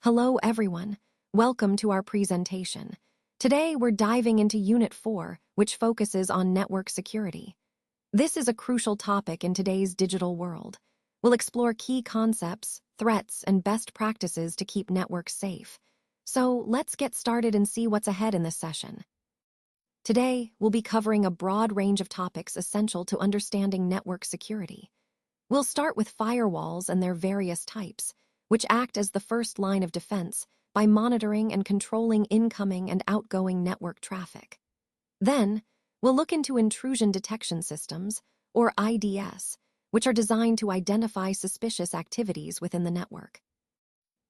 Hello everyone, welcome to our presentation. Today we're diving into Unit 4, which focuses on network security. This is a crucial topic in today's digital world. We'll explore key concepts, threats, and best practices to keep networks safe. So let's get started and see what's ahead in this session. Today, we'll be covering a broad range of topics essential to understanding network security. We'll start with firewalls and their various types, which act as the first line of defense by monitoring and controlling incoming and outgoing network traffic. Then, we'll look into intrusion detection systems, or IDS, which are designed to identify suspicious activities within the network.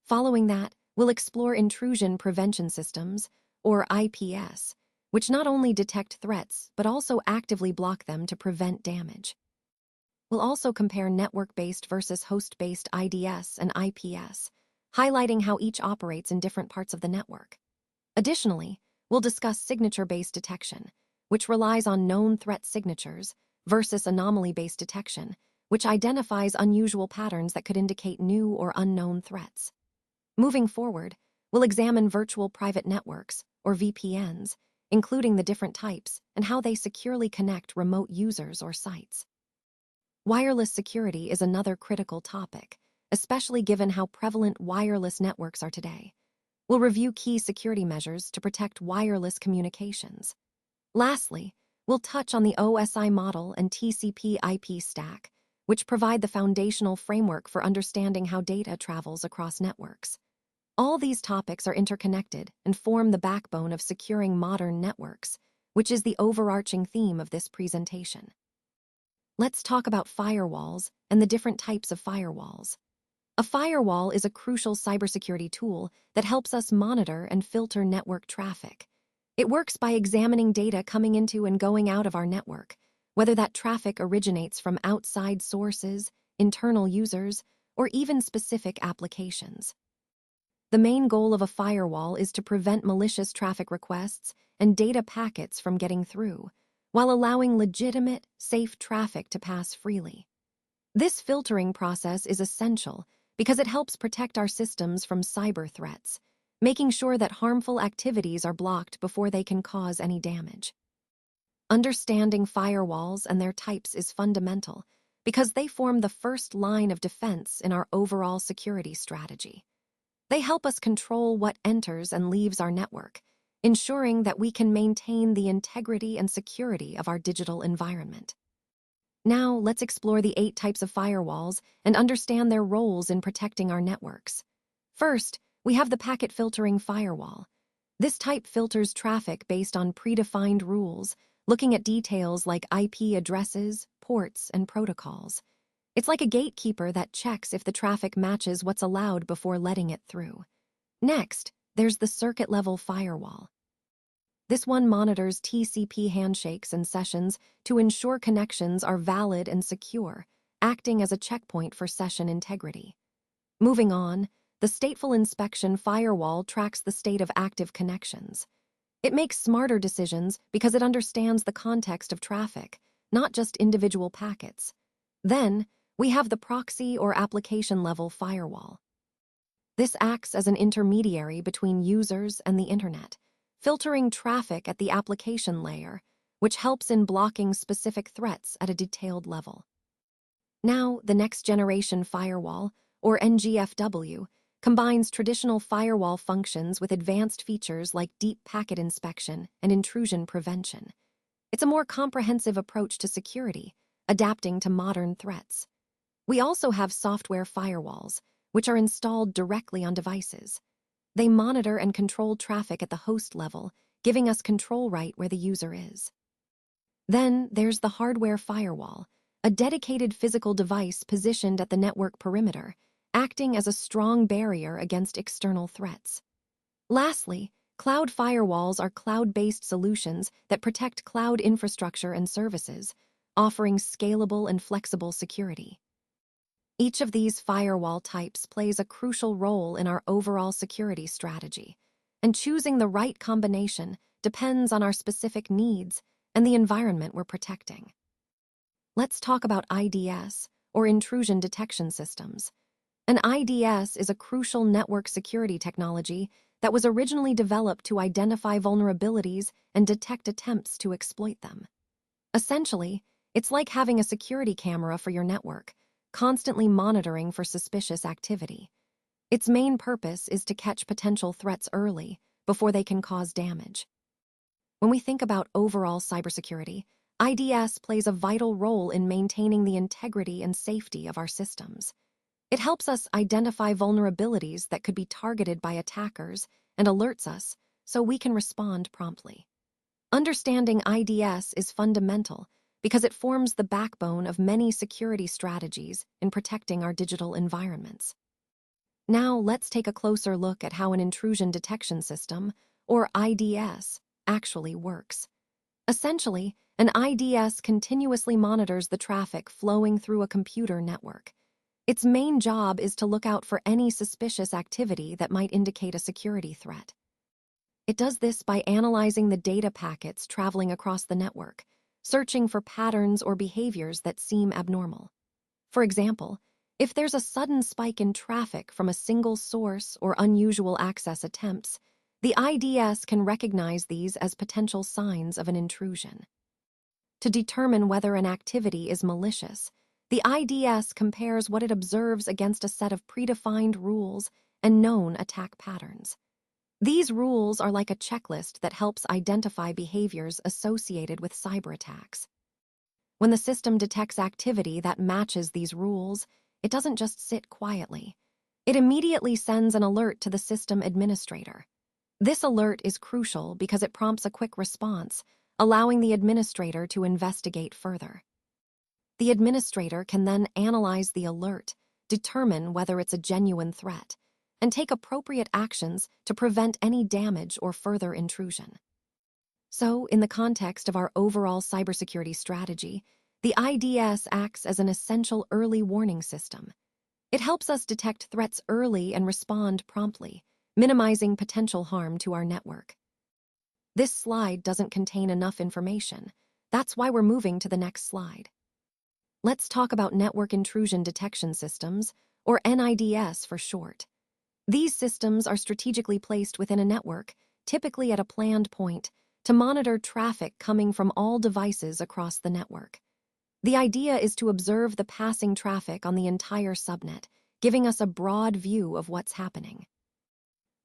Following that, we'll explore intrusion prevention systems, or IPS, which not only detect threats but also actively block them to prevent damage. We'll also compare network-based versus host-based IDS and IPS, highlighting how each operates in different parts of the network. Additionally, we'll discuss signature-based detection, which relies on known threat signatures, versus anomaly-based detection, which identifies unusual patterns that could indicate new or unknown threats. Moving forward, we'll examine virtual private networks, or VPNs, including the different types and how they securely connect remote users or sites. Wireless security is another critical topic, especially given how prevalent wireless networks are today. We'll review key security measures to protect wireless communications. Lastly, we'll touch on the OSI model and TCP/IP stack, which provide the foundational framework for understanding how data travels across networks. All these topics are interconnected and form the backbone of securing modern networks, which is the overarching theme of this presentation. Let's talk about firewalls and the different types of firewalls. A firewall is a crucial cybersecurity tool that helps us monitor and filter network traffic. It works by examining data coming into and going out of our network, whether that traffic originates from outside sources, internal users, or even specific applications. The main goal of a firewall is to prevent malicious traffic requests and data packets from getting through, while allowing legitimate, safe traffic to pass freely. This filtering process is essential because it helps protect our systems from cyber threats, making sure that harmful activities are blocked before they can cause any damage. Understanding firewalls and their types is fundamental because they form the first line of defense in our overall security strategy. They help us control what enters and leaves our network, ensuring that we can maintain the integrity and security of our digital environment. Now, let's explore the 8 types of firewalls and understand their roles in protecting our networks. First, we have the packet filtering firewall. This type filters traffic based on predefined rules, looking at details like IP addresses, ports, and protocols. It's like a gatekeeper that checks if the traffic matches what's allowed before letting it through. Next, there's the circuit-level firewall. This one monitors TCP handshakes and sessions to ensure connections are valid and secure, acting as a checkpoint for session integrity. Moving on, the stateful inspection firewall tracks the state of active connections. It makes smarter decisions because it understands the context of traffic, not just individual packets. Then, we have the proxy or application-level firewall. This acts as an intermediary between users and the internet, filtering traffic at the application layer, which helps in blocking specific threats at a detailed level. Now, the next-generation firewall, or NGFW, combines traditional firewall functions with advanced features like deep packet inspection and intrusion prevention. It's a more comprehensive approach to security, adapting to modern threats. We also have software firewalls, which are installed directly on devices. They monitor and control traffic at the host level, giving us control right where the user is. Then there's the hardware firewall, a dedicated physical device positioned at the network perimeter, acting as a strong barrier against external threats. Lastly, cloud firewalls are cloud-based solutions that protect cloud infrastructure and services, offering scalable and flexible security. Each of these firewall types plays a crucial role in our overall security strategy, and choosing the right combination depends on our specific needs and the environment we're protecting. Let's talk about IDS, or intrusion detection systems. An IDS is a crucial network security technology that was originally developed to identify vulnerabilities and detect attempts to exploit them. Essentially, it's like having a security camera for your network, constantly monitoring for suspicious activity. Its main purpose is to catch potential threats early, before they can cause damage. When we think about overall cybersecurity, IDS plays a vital role in maintaining the integrity and safety of our systems. It helps us identify vulnerabilities that could be targeted by attackers and alerts us so we can respond promptly. Understanding IDS is fundamental because it forms the backbone of many security strategies in protecting our digital environments. Now, let's take a closer look at how an intrusion detection system, or IDS, actually works. Essentially, an IDS continuously monitors the traffic flowing through a computer network. Its main job is to look out for any suspicious activity that might indicate a security threat. It does this by analyzing the data packets traveling across the network, searching for patterns or behaviors that seem abnormal. For example, if there's a sudden spike in traffic from a single source or unusual access attempts, the IDS can recognize these as potential signs of an intrusion. To determine whether an activity is malicious, the IDS compares what it observes against a set of predefined rules and known attack patterns. These rules are like a checklist that helps identify behaviors associated with cyber attacks. When the system detects activity that matches these rules, it doesn't just sit quietly. It immediately sends an alert to the system administrator. This alert is crucial because it prompts a quick response, allowing the administrator to investigate further. The administrator can then analyze the alert, determine whether it's a genuine threat, and take appropriate actions to prevent any damage or further intrusion. So, in the context of our overall cybersecurity strategy, the IDS acts as an essential early warning system. It helps us detect threats early and respond promptly, minimizing potential harm to our network. This slide doesn't contain enough information. That's why we're moving to the next slide. Let's talk about network intrusion detection systems, or NIDS for short. These systems are strategically placed within a network, typically at a planned point, to monitor traffic coming from all devices across the network. The idea is to observe the passing traffic on the entire subnet, giving us a broad view of what's happening.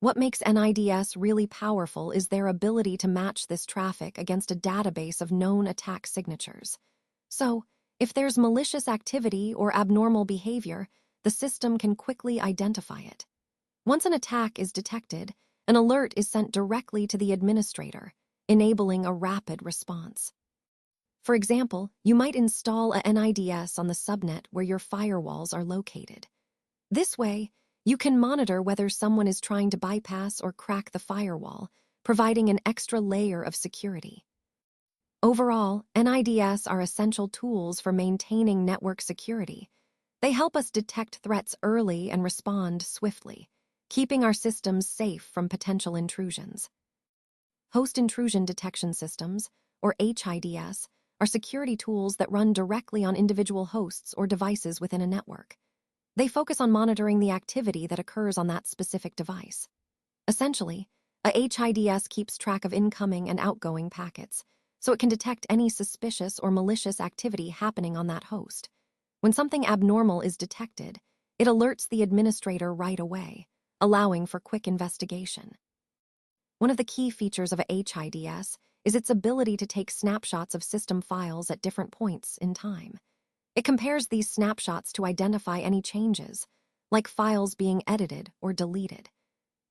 What makes NIDS really powerful is their ability to match this traffic against a database of known attack signatures. So, if there's malicious activity or abnormal behavior, the system can quickly identify it. Once an attack is detected, an alert is sent directly to the administrator, enabling a rapid response. For example, you might install a NIDS on the subnet where your firewalls are located. This way, you can monitor whether someone is trying to bypass or crack the firewall, providing an extra layer of security. Overall, NIDS are essential tools for maintaining network security. They help us detect threats early and respond swiftly, keeping our systems safe from potential intrusions. Host intrusion detection systems, or HIDS, are security tools that run directly on individual hosts or devices within a network. They focus on monitoring the activity that occurs on that specific device. Essentially, a HIDS keeps track of incoming and outgoing packets, so it can detect any suspicious or malicious activity happening on that host. When something abnormal is detected, it alerts the administrator right away, allowing for quick investigation. One of the key features of a HIDS is its ability to take snapshots of system files at different points in time. It compares these snapshots to identify any changes, like files being edited or deleted.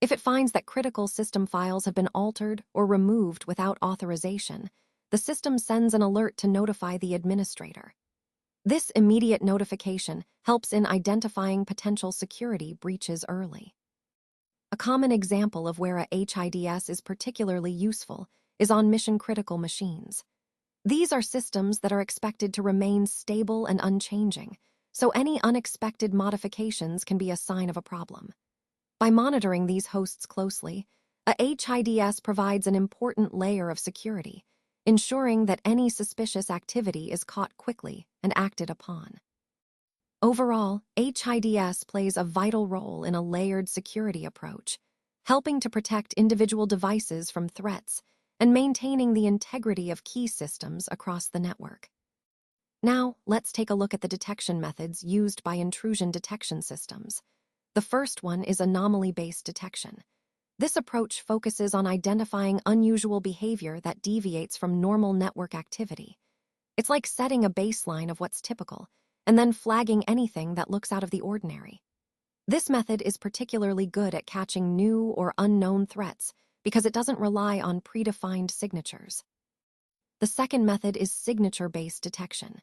If it finds that critical system files have been altered or removed without authorization, the system sends an alert to notify the administrator. This immediate notification helps in identifying potential security breaches early. A common example of where a HIDS is particularly useful is on mission-critical machines. These are systems that are expected to remain stable and unchanging, so any unexpected modifications can be a sign of a problem. By monitoring these hosts closely, a HIDS provides an important layer of security, ensuring that any suspicious activity is caught quickly and acted upon. Overall, HIDS plays a vital role in a layered security approach, helping to protect individual devices from threats and maintaining the integrity of key systems across the network. Now, let's take a look at the detection methods used by intrusion detection systems. The first one is anomaly-based detection. This approach focuses on identifying unusual behavior that deviates from normal network activity. It's like setting a baseline of what's typical, and then flagging anything that looks out of the ordinary. This method is particularly good at catching new or unknown threats because it doesn't rely on predefined signatures. The second method is signature-based detection.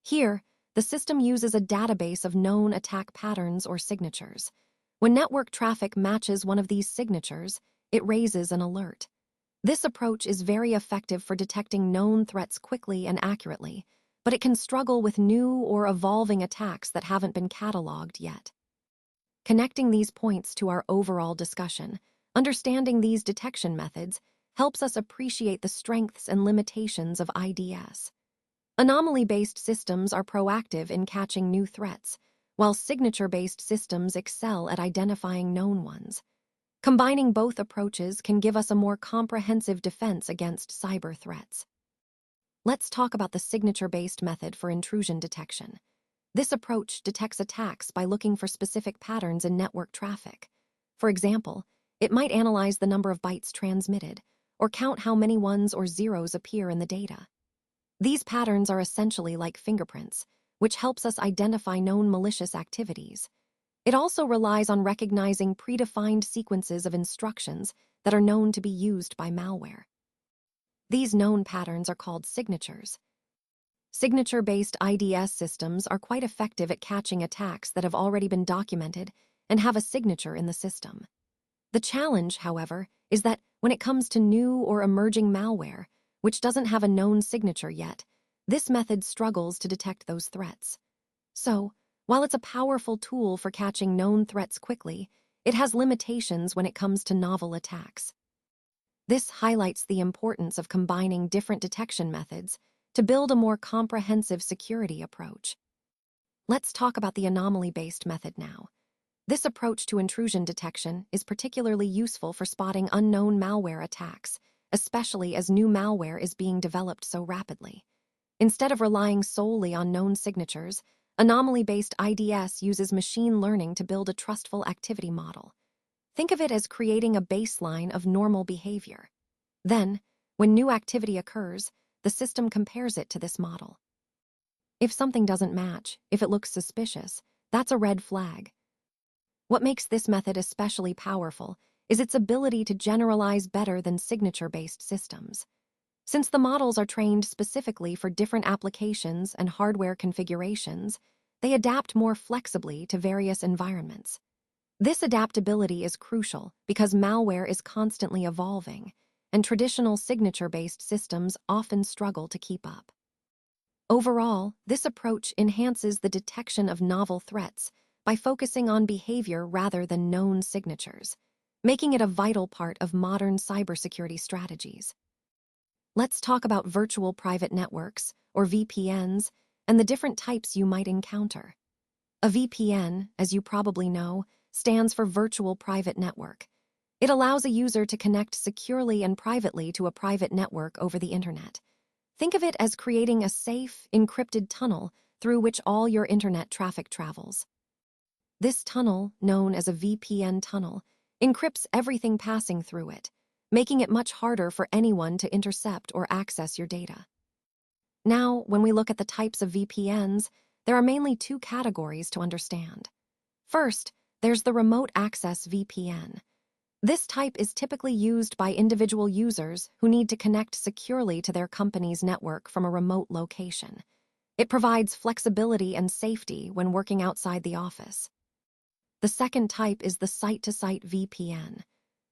Here, the system uses a database of known attack patterns or signatures. When network traffic matches one of these signatures, it raises an alert. This approach is very effective for detecting known threats quickly and accurately, but it can struggle with new or evolving attacks that haven't been cataloged yet. Connecting these points to our overall discussion, understanding these detection methods helps us appreciate the strengths and limitations of IDS. Anomaly-based systems are proactive in catching new threats, while signature-based systems excel at identifying known ones. Combining both approaches can give us a more comprehensive defense against cyber threats. Let's talk about the signature-based method for intrusion detection. This approach detects attacks by looking for specific patterns in network traffic. For example, it might analyze the number of bytes transmitted, or count how many ones or zeros appear in the data. These patterns are essentially like fingerprints, which helps us identify known malicious activities. It also relies on recognizing predefined sequences of instructions that are known to be used by malware. These known patterns are called signatures. Signature-based IDS systems are quite effective at catching attacks that have already been documented and have a signature in the system. The challenge, however, is that when it comes to new or emerging malware, which doesn't have a known signature yet, this method struggles to detect those threats. So, while it's a powerful tool for catching known threats quickly, it has limitations when it comes to novel attacks. This highlights the importance of combining different detection methods to build a more comprehensive security approach. Let's talk about the anomaly-based method now. This approach to intrusion detection is particularly useful for spotting unknown malware attacks, especially as new malware is being developed so rapidly. Instead of relying solely on known signatures, anomaly-based IDS uses machine learning to build a trustful activity model. Think of it as creating a baseline of normal behavior. Then, when new activity occurs, the system compares it to this model. If something doesn't match, if it looks suspicious, that's a red flag. What makes this method especially powerful is its ability to generalize better than signature-based systems. Since the models are trained specifically for different applications and hardware configurations, they adapt more flexibly to various environments. This adaptability is crucial because malware is constantly evolving, and traditional signature-based systems often struggle to keep up. Overall, this approach enhances the detection of novel threats by focusing on behavior rather than known signatures, making it a vital part of modern cybersecurity strategies. Let's talk about virtual private networks, or VPNs, and the different types you might encounter. A VPN, as you probably know, stands for Virtual Private Network. It allows a user to connect securely and privately to a private network over the internet. Think of it as creating a safe, encrypted tunnel through which all your internet traffic travels. This tunnel, known as a VPN tunnel, encrypts everything passing through it, making it much harder for anyone to intercept or access your data. Now, when we look at the types of VPNs, there are mainly two categories to understand. First, there's the remote access VPN. This type is typically used by individual users who need to connect securely to their company's network from a remote location. It provides flexibility and safety when working outside the office. The second type is the site-to-site VPN.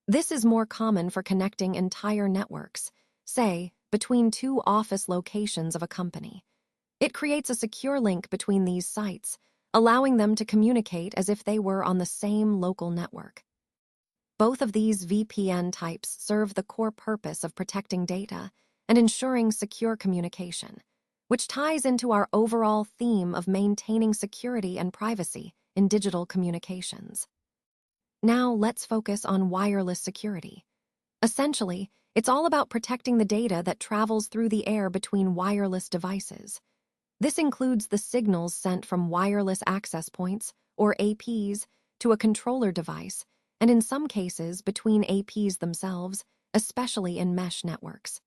This is more common for connecting entire networks, say, between two office locations of a company. It creates a secure link between these sites, allowing them to communicate as if they were on the same local network. Both of these VPN types serve the core purpose of protecting data and ensuring secure communication. which ties into our overall theme of maintaining security and privacy in digital communications. Now let's focus on wireless security. Essentially, it's all about protecting the data that travels through the air between wireless devices. This includes the signals sent from wireless access points, or APs, to a controller device, and in some cases between APs themselves, especially in mesh networks.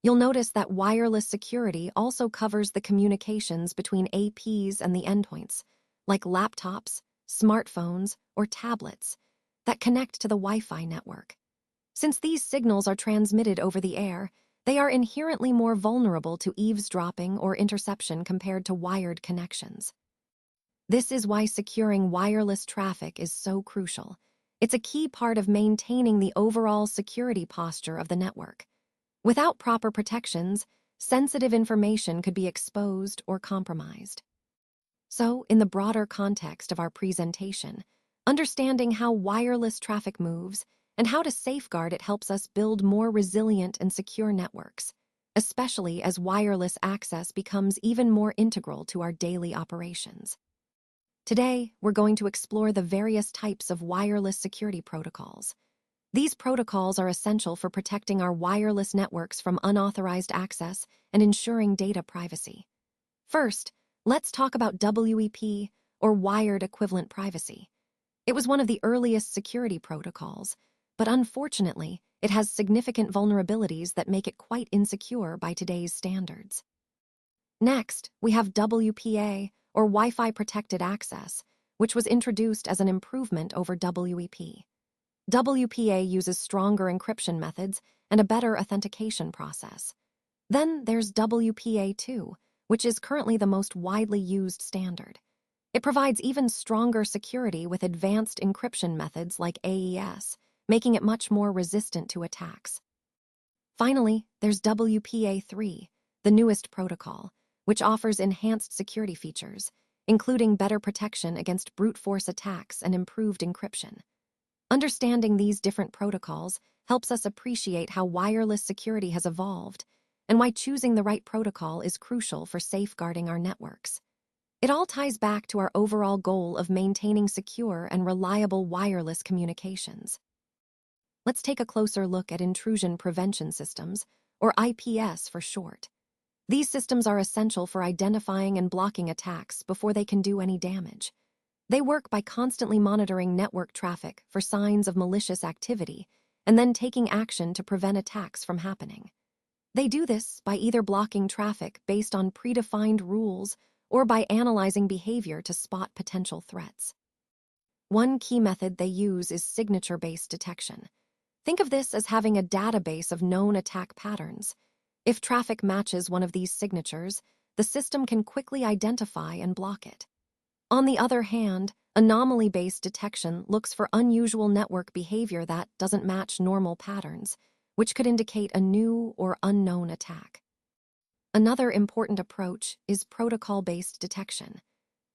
You'll notice that wireless security also covers the communications between APs and the endpoints, like laptops, smartphones, or tablets, that connect to the Wi-Fi network. Since these signals are transmitted over the air, they are inherently more vulnerable to eavesdropping or interception compared to wired connections. This is why securing wireless traffic is so crucial. It's a key part of maintaining the overall security posture of the network. Without proper protections, sensitive information could be exposed or compromised. So, in the broader context of our presentation, understanding how wireless traffic moves and how to safeguard it helps us build more resilient and secure networks, especially as wireless access becomes even more integral to our daily operations. Today, we're going to explore the various types of wireless security protocols. These protocols are essential for protecting our wireless networks from unauthorized access and ensuring data privacy. First, let's talk about WEP, or Wired Equivalent Privacy. It was one of the earliest security protocols, but unfortunately, it has significant vulnerabilities that make it quite insecure by today's standards. Next, we have WPA, or Wi-Fi Protected Access, which was introduced as an improvement over WEP. WPA uses stronger encryption methods and a better authentication process. Then there's WPA2, which is currently the most widely used standard. It provides even stronger security with advanced encryption methods like AES, making it much more resistant to attacks. Finally, there's WPA3, the newest protocol, which offers enhanced security features, including better protection against brute force attacks and improved encryption. Understanding these different protocols helps us appreciate how wireless security has evolved and why choosing the right protocol is crucial for safeguarding our networks. It all ties back to our overall goal of maintaining secure and reliable wireless communications. Let's take a closer look at intrusion prevention systems, or IPS for short. These systems are essential for identifying and blocking attacks before they can do any damage. They work by constantly monitoring network traffic for signs of malicious activity and then taking action to prevent attacks from happening. They do this by either blocking traffic based on predefined rules or by analyzing behavior to spot potential threats. One key method they use is signature-based detection. Think of this as having a database of known attack patterns. If traffic matches one of these signatures, the system can quickly identify and block it. On the other hand, anomaly-based detection looks for unusual network behavior that doesn't match normal patterns, which could indicate a new or unknown attack. Another important approach is protocol-based detection.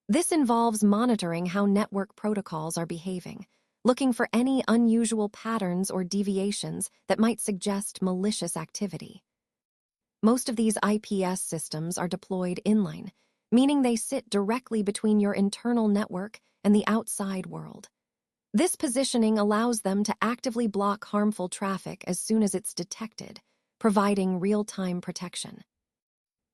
This involves monitoring how network protocols are behaving, looking for any unusual patterns or deviations that might suggest malicious activity. Most of these IPS systems are deployed inline, meaning they sit directly between your internal network and the outside world. This positioning allows them to actively block harmful traffic as soon as it's detected, providing real-time protection.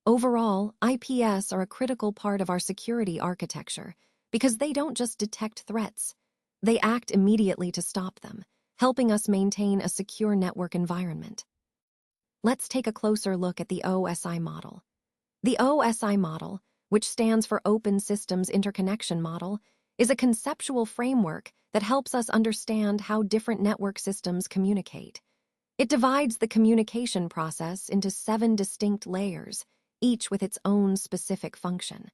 Overall, IPS are a critical part of our security architecture because they don't just detect threats, they act immediately to stop them, helping us maintain a secure network environment. Let's take a closer look at the OSI model. The OSI model, which stands for Open Systems Interconnection Model, is a conceptual framework that helps us understand how different network systems communicate. It divides the communication process into 7 distinct layers, each with its own specific function.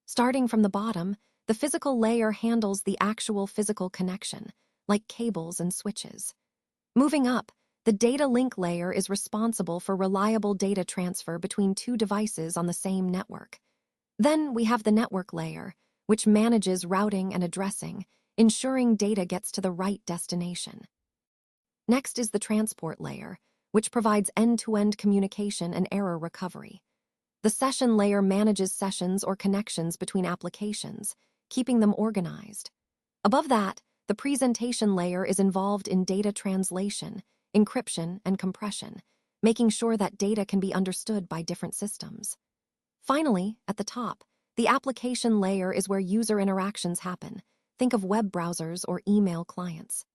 Starting from the bottom, the physical layer handles the actual physical connection, like cables and switches. Moving up, the data link layer is responsible for reliable data transfer between 2 devices on the same network. Then we have the network layer, which manages routing and addressing, ensuring data gets to the right destination. Next is the transport layer, which provides end-to-end communication and error recovery. The session layer manages sessions or connections between applications, keeping them organized. Above that, the presentation layer is involved in data translation, encryption, and compression, making sure that data can be understood by different systems. Finally, at the top, the application layer is where user interactions happen. Think of web browsers or email clients.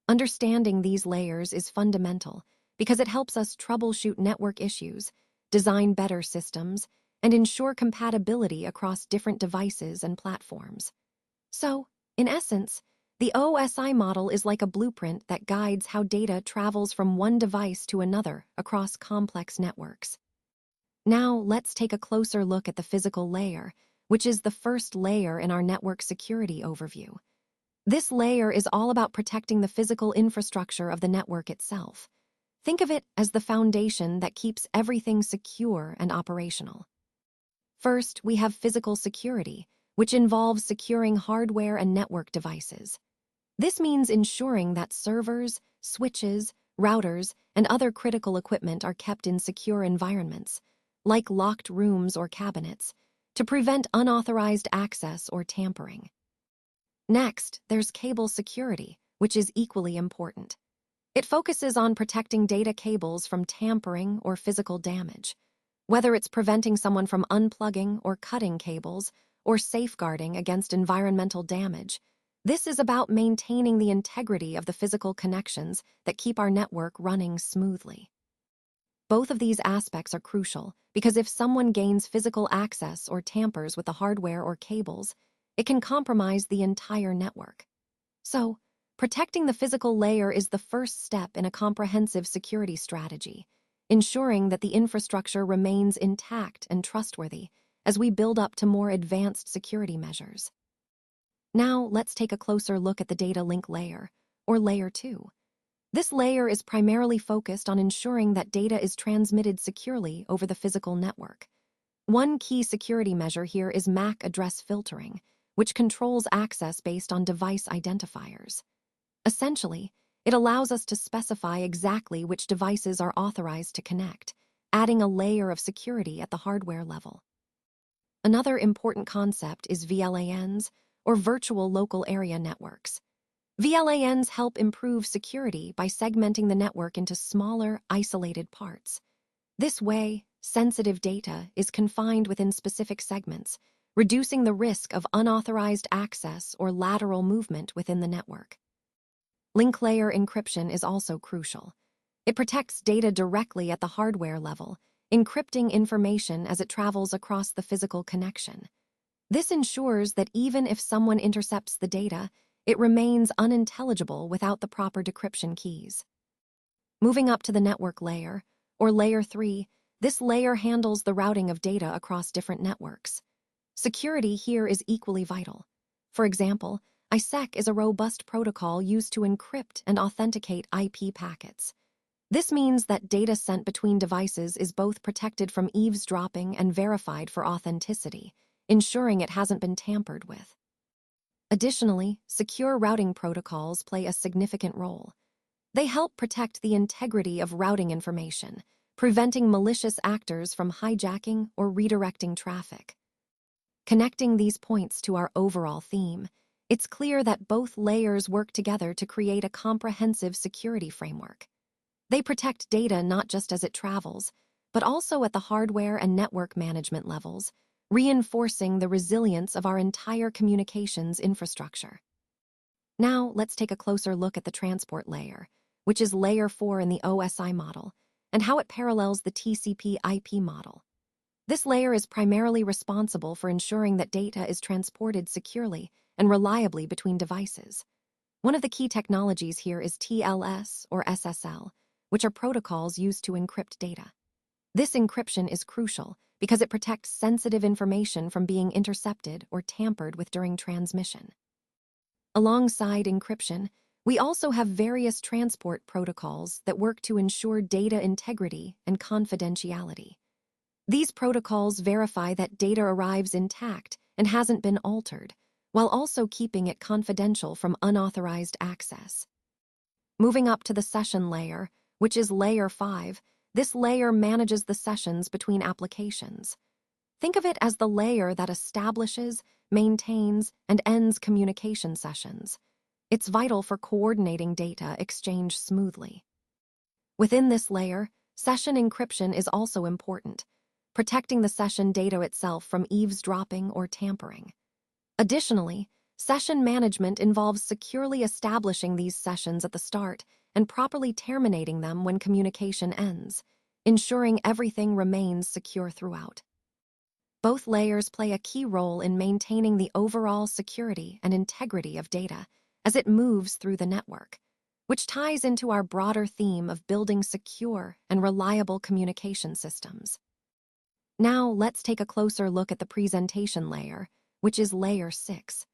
Understanding these layers is fundamental because it helps us troubleshoot network issues, design better systems, and ensure compatibility across different devices and platforms. So, in essence, the OSI model is like a blueprint that guides how data travels from one device to another across complex networks. Now, let's take a closer look at the physical layer, which is the first layer in our network security overview. This layer is all about protecting the physical infrastructure of the network itself. Think of it as the foundation that keeps everything secure and operational. First, we have physical security, which involves securing hardware and network devices. This means ensuring that servers, switches, routers, and other critical equipment are kept in secure environments, like locked rooms or cabinets, to prevent unauthorized access or tampering. Next, there's cable security, which is equally important. It focuses on protecting data cables from tampering or physical damage. Whether it's preventing someone from unplugging or cutting cables, or safeguarding against environmental damage, this is about maintaining the integrity of the physical connections that keep our network running smoothly. Both of these aspects are crucial because if someone gains physical access or tampers with the hardware or cables, it can compromise the entire network. So, protecting the physical layer is the first step in a comprehensive security strategy, ensuring that the infrastructure remains intact and trustworthy as we build up to more advanced security measures. Now, let's take a closer look at the data link layer, or Layer 2. This layer is primarily focused on ensuring that data is transmitted securely over the physical network. One key security measure here is MAC address filtering, which controls access based on device identifiers. Essentially, it allows us to specify exactly which devices are authorized to connect, adding a layer of security at the hardware level. Another important concept is VLANs, or Virtual Local Area Networks. VLANs help improve security by segmenting the network into smaller, isolated parts. This way, sensitive data is confined within specific segments, reducing the risk of unauthorized access or lateral movement within the network. Link layer encryption is also crucial. It protects data directly at the hardware level, encrypting information as it travels across the physical connection. This ensures that even if someone intercepts the data, it remains unintelligible without the proper decryption keys. Moving up to the network layer, or Layer 3, this layer handles the routing of data across different networks. Security here is equally vital. For example, ISEC is a robust protocol used to encrypt and authenticate IP packets. This means that data sent between devices is both protected from eavesdropping and verified for authenticity, ensuring it hasn't been tampered with. Additionally, secure routing protocols play a significant role. They help protect the integrity of routing information, preventing malicious actors from hijacking or redirecting traffic. Connecting these points to our overall theme, it's clear that both layers work together to create a comprehensive security framework. They protect data not just as it travels, but also at the hardware and network management levels, reinforcing the resilience of our entire communications infrastructure. Now, let's take a closer look at the transport layer, which is Layer 4 in the OSI model, and how it parallels the TCP/IP model. This layer is primarily responsible for ensuring that data is transported securely and reliably between devices. One of the key technologies here is TLS or SSL, which are protocols used to encrypt data. This encryption is crucial because it protects sensitive information from being intercepted or tampered with during transmission. Alongside encryption, we also have various transport protocols that work to ensure data integrity and confidentiality. These protocols verify that data arrives intact and hasn't been altered, while also keeping it confidential from unauthorized access. Moving up to the session layer, which is Layer 5, This layer manages the sessions between applications. Think of it as the layer that establishes, maintains, and ends communication sessions. It's vital for coordinating data exchange smoothly. Within this layer, session encryption is also important, protecting the session data itself from eavesdropping or tampering. Additionally, session management involves securely establishing these sessions at the start and properly terminating them when communication ends, ensuring everything remains secure throughout. Both layers play a key role in maintaining the overall security and integrity of data as it moves through the network, which ties into our broader theme of building secure and reliable communication systems. Now, let's take a closer look at the presentation layer, which is Layer 6.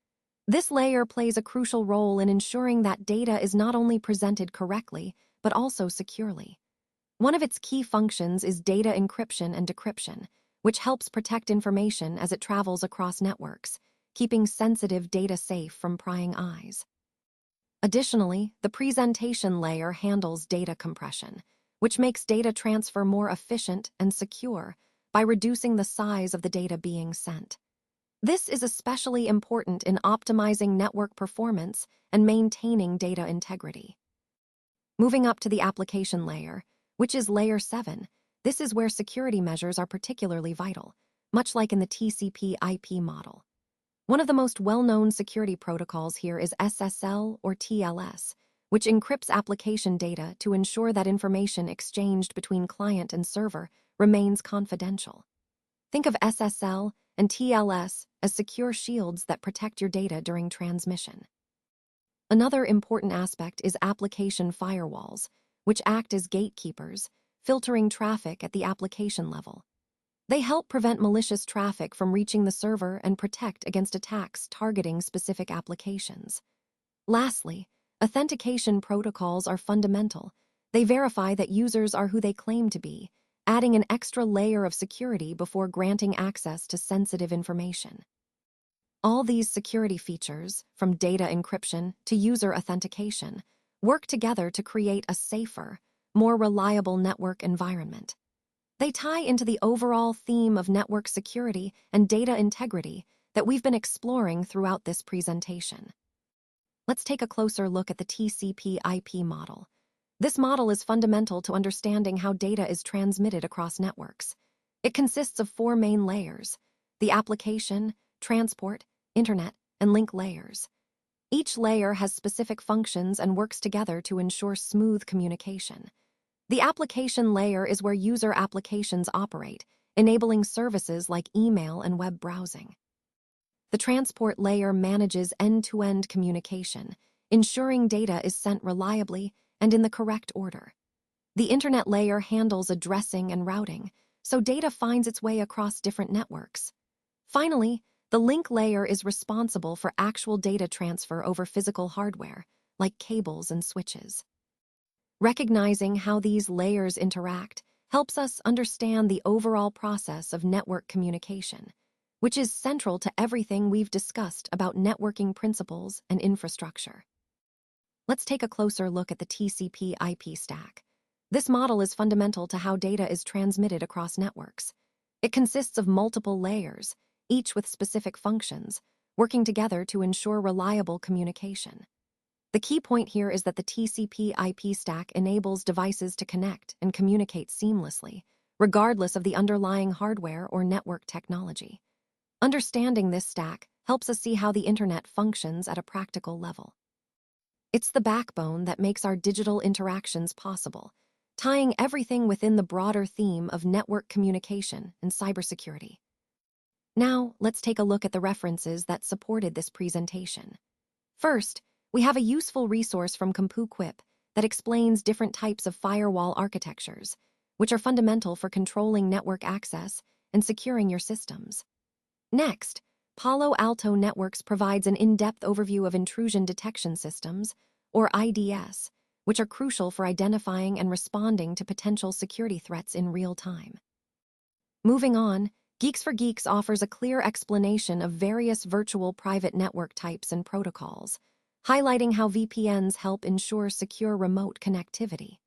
This layer plays a crucial role in ensuring that data is not only presented correctly, but also securely. One of its key functions is data encryption and decryption, which helps protect information as it travels across networks, keeping sensitive data safe from prying eyes. Additionally, the presentation layer handles data compression, which makes data transfer more efficient and secure by reducing the size of the data being sent. This is especially important in optimizing network performance and maintaining data integrity. Moving up to the application layer, which is Layer 7, this is where security measures are particularly vital, much like in the TCP/IP model. One of the most well-known security protocols here is SSL or TLS, which encrypts application data to ensure that information exchanged between client and server remains confidential. Think of SSL and TLS as secure shields that protect your data during transmission. Another important aspect is application firewalls, which act as gatekeepers, filtering traffic at the application level. They help prevent malicious traffic from reaching the server and protect against attacks targeting specific applications. Lastly, authentication protocols are fundamental. They verify that users are who they claim to be, adding an extra layer of security before granting access to sensitive information. All these security features, from data encryption to user authentication, work together to create a safer, more reliable network environment. They tie into the overall theme of network security and data integrity that we've been exploring throughout this presentation. Let's take a closer look at the TCP/IP model. This model is fundamental to understanding how data is transmitted across networks. It consists of 4 main layers: the application, transport, internet, and link layers. Each layer has specific functions and works together to ensure smooth communication. The application layer is where user applications operate, enabling services like email and web browsing. The transport layer manages end-to-end communication, ensuring data is sent reliably and in the correct order. The internet layer handles addressing and routing, so data finds its way across different networks. Finally, the link layer is responsible for actual data transfer over physical hardware, like cables and switches. Recognizing how these layers interact helps us understand the overall process of network communication, which is central to everything we've discussed about networking principles and infrastructure. Let's take a closer look at the TCP/IP stack. This model is fundamental to how data is transmitted across networks. It consists of multiple layers, each with specific functions, working together to ensure reliable communication. The key point here is that the TCP/IP stack enables devices to connect and communicate seamlessly, regardless of the underlying hardware or network technology. Understanding this stack helps us see how the internet functions at a practical level. It's the backbone that makes our digital interactions possible, tying everything within the broader theme of network communication and cybersecurity. Now, let's take a look at the references that supported this presentation. First, we have a useful resource from CompuQuip that explains different types of firewall architectures, which are fundamental for controlling network access and securing your systems. Next, Palo Alto Networks provides an in-depth overview of intrusion detection systems, or IDS, which are crucial for identifying and responding to potential security threats in real time. Moving on, Geeks for Geeks offers a clear explanation of various virtual private network types and protocols, highlighting how VPNs help ensure secure remote connectivity.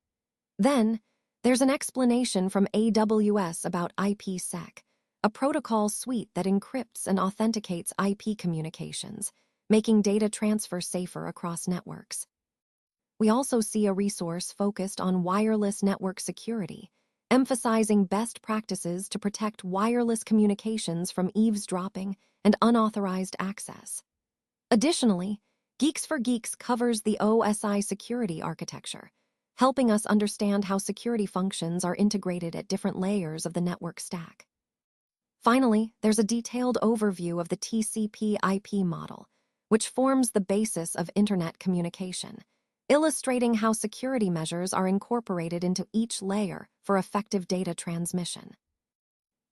Then, There's an explanation from AWS about IPsec, a protocol suite that encrypts and authenticates IP communications, making data transfer safer across networks. We also see a resource focused on wireless network security, emphasizing best practices to protect wireless communications from eavesdropping and unauthorized access. Additionally, Geeks for Geeks covers the OSI security architecture, helping us understand how security functions are integrated at different layers of the network stack. Finally, there's a detailed overview of the TCP/IP model, which forms the basis of Internet communication, illustrating how security measures are incorporated into each layer for effective data transmission.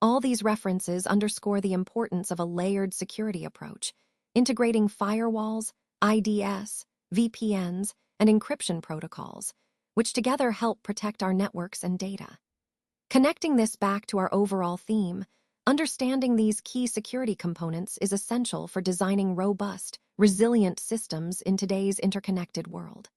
All these references underscore the importance of a layered security approach, integrating firewalls, IDS, VPNs, and encryption protocols, which together help protect our networks and data. Connecting this back to our overall theme, understanding these key security components is essential for designing robust, resilient systems in today's interconnected world.